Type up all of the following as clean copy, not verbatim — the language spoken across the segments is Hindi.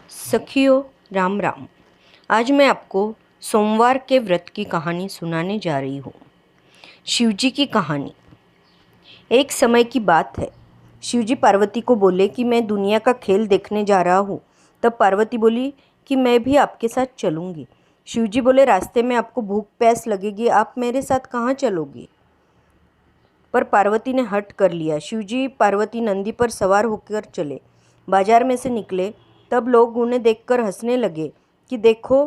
सखियों, राम राम। आज मैं आपको सोमवार के व्रत की कहानी सुनाने जा रही हूँ। शिवजी की कहानी। एक समय की बात है। शिवजी पार्वती को बोले कि मैं दुनिया का खेल देखने जा रहा हूँ। तब पार्वती बोली कि मैं भी आपके साथ चलूँगी। शिवजी बोले, रास्ते में आपको भूख प्यास लगेगी, आप मेरे साथ कहाँ चलोगे? पर पार्वती ने हट कर लिया। शिवजी पार्वती नंदी पर सवार होकर चले। बाजार में से निकले तब लोग उन्हें देखकर हंसने लगे कि देखो,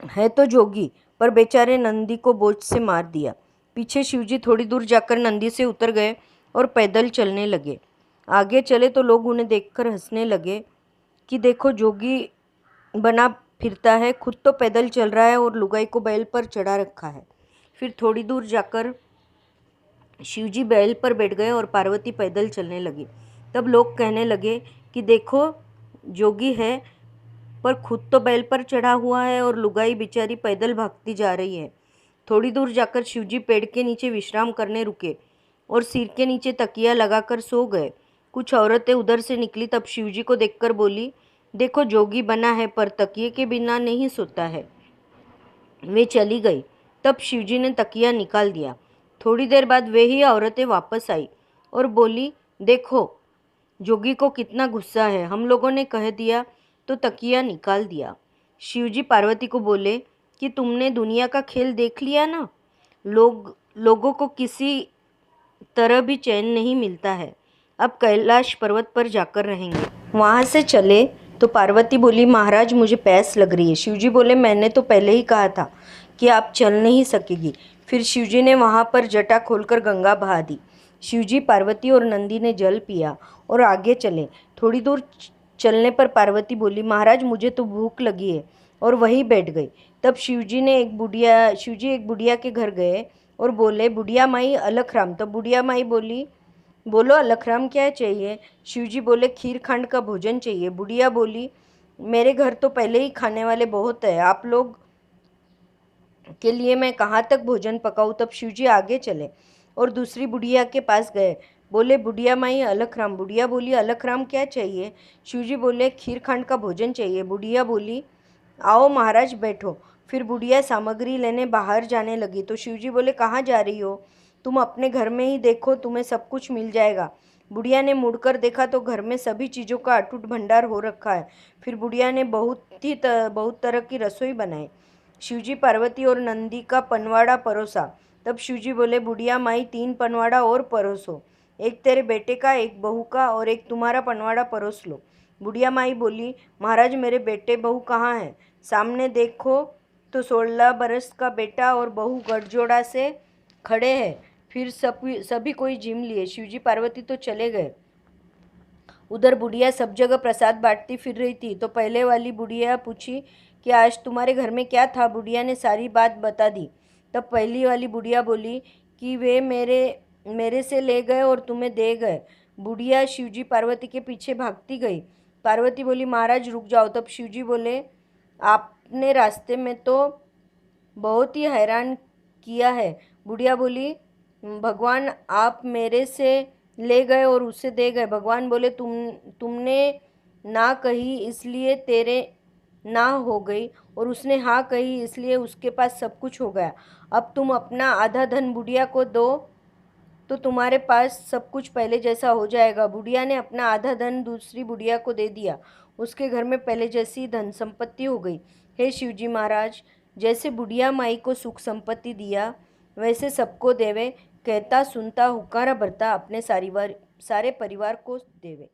है तो जोगी, पर बेचारे नंदी को बोझ से मार दिया। पीछे शिवजी थोड़ी दूर जाकर नंदी से उतर गए और पैदल चलने लगे। आगे चले तो लोग उन्हें देखकर हंसने लगे कि देखो, जोगी बना फिरता है, खुद तो पैदल चल रहा है और लुगाई को बैल पर चढ़ा रखा है। फिर थोड़ी दूर जाकर शिवजी बैल पर बैठ गए और पार्वती पैदल चलने लगी। तब लोग कहने लगे कि देखो, जोगी है पर खुद तो बैल पर चढ़ा हुआ है और लुगाई बेचारी पैदल भागती जा रही है। थोड़ी दूर जाकर शिवजी पेड़ के नीचे विश्राम करने रुके और सिर के नीचे तकिया लगाकर सो गए। कुछ औरतें उधर से निकली तब शिवजी को देखकर बोली, देखो, जोगी बना है पर तकिए के बिना नहीं सोता है। वे चली गई। तब शिवजी ने तकिया निकाल दिया। थोड़ी देर बाद वे ही औरतें वापस आई और बोली, देखो, जोगी को कितना गुस्सा है, हम लोगों ने कह दिया तो तकिया निकाल दिया। शिवजी पार्वती को बोले कि तुमने दुनिया का खेल देख लिया ना, लोगों को किसी तरह भी चैन नहीं मिलता है। अब कैलाश पर्वत पर जाकर रहेंगे। वहाँ से चले तो पार्वती बोली, महाराज मुझे प्यास लग रही है। शिवजी बोले, मैंने तो पहले ही कहा था कि आप चल नहीं सकेगी। फिर शिवजी ने वहाँ पर जटा खोलकर गंगा बहा दी। शिवजी, पार्वती और नंदी ने जल पिया और आगे चले। थोड़ी दूर चलने पर पार्वती बोली, महाराज मुझे तो भूख लगी है, और वहीं बैठ गई। तब शिवजी एक बुढ़िया के घर गए और बोले, बुढ़िया माई अलखराम। तब बुढ़िया माई बोली, बोलो अलखराम क्या चाहिए? शिवजी बोले, खीर खांड का भोजन चाहिए। बुढ़िया बोली, मेरे घर तो पहले ही खाने वाले बहुत है, आप लोग के लिए मैं कहाँ तक भोजन पकाऊं? तब शिवजी आगे चले और दूसरी बुढ़िया के पास गए। बोले, बुढ़िया माई अलखराम। बुढ़िया बोली, अलखराम क्या चाहिए? शिवजी बोले, खीर खांड का भोजन चाहिए। बुढ़िया बोली, आओ महाराज बैठो। फिर बुढ़िया सामग्री लेने बाहर जाने लगी तो शिवजी बोले, कहाँ जा रही हो? तुम अपने घर में ही देखो, तुम्हें सब कुछ मिल जाएगा। बुढ़िया ने मुड़कर देखा तो घर में सभी चीज़ों का अटूट भंडार हो रखा है। फिर बुढ़िया ने बहुत तरह की रसोई बनाई। शिवजी, पार्वती और नंदी का पनवाड़ा परोसा। तब शिवजी बोले, बुढ़िया माई 3 पनवाड़ा और परोसो, एक तेरे बेटे का, एक बहू का और एक तुम्हारा पनवाड़ा परोस लो। बुढ़िया माई बोली, महाराज मेरे बेटे बहू कहाँ हैं? सामने देखो तो 16 बरस का बेटा और बहू गठजोड़ा से खड़े हैं। फिर सभी कोई जिम लिए। शिवजी पार्वती तो चले गए। उधर बुढ़िया सब जगह प्रसाद बांटती फिर रही थी तो पहले वाली बुढ़िया पूछी कि आज तुम्हारे घर में क्या था? बुढ़िया ने सारी बात बता दी। तब पहली वाली बुढ़िया बोली कि वे मेरे से ले गए और तुम्हें दे गए। बुढ़िया शिवजी पार्वती के पीछे भागती गई। पार्वती बोली, महाराज रुक जाओ। तब शिवजी बोले, आपने रास्ते में तो बहुत ही हैरान किया है। बुढ़िया बोली, भगवान आप मेरे से ले गए और उसे दे गए। भगवान बोले, तुमने ना कही इसलिए तेरे ना हो गई, और उसने हाँ कही इसलिए उसके पास सब कुछ हो गया। अब तुम अपना आधा धन बुढ़िया को दो तो तुम्हारे पास सब कुछ पहले जैसा हो जाएगा। बुढ़िया ने अपना आधा धन दूसरी बुढ़िया को दे दिया। उसके घर में पहले जैसी धन संपत्ति हो गई। हे शिवजी महाराज, जैसे बुढ़िया माई को सुख संपत्ति दिया वैसे सबको देवे। कहता सुनता हुक्कारा भरता अपने सारे परिवार को देवे।